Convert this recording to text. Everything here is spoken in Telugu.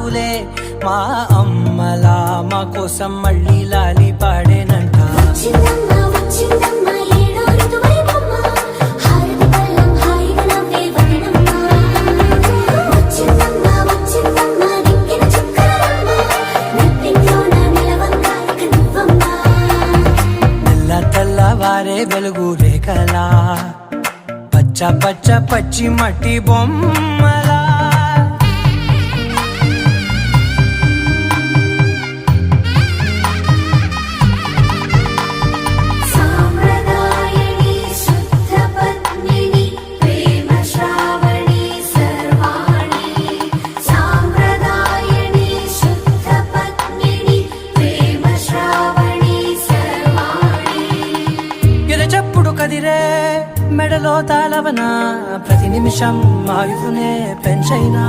ఆగులే మా అమ్మలా మా కోసం మళ్ళీ లాలి పాడేనంట. తెల్లవారే వెలుగు రేఖలా పచ్చ పచ్చ పచ్చి మట్టి బొమ్మలా చెప్పుడు కదిరే మెడలో తాళవన ప్రతి నిమిషం ఆయుధునే పెంచైనా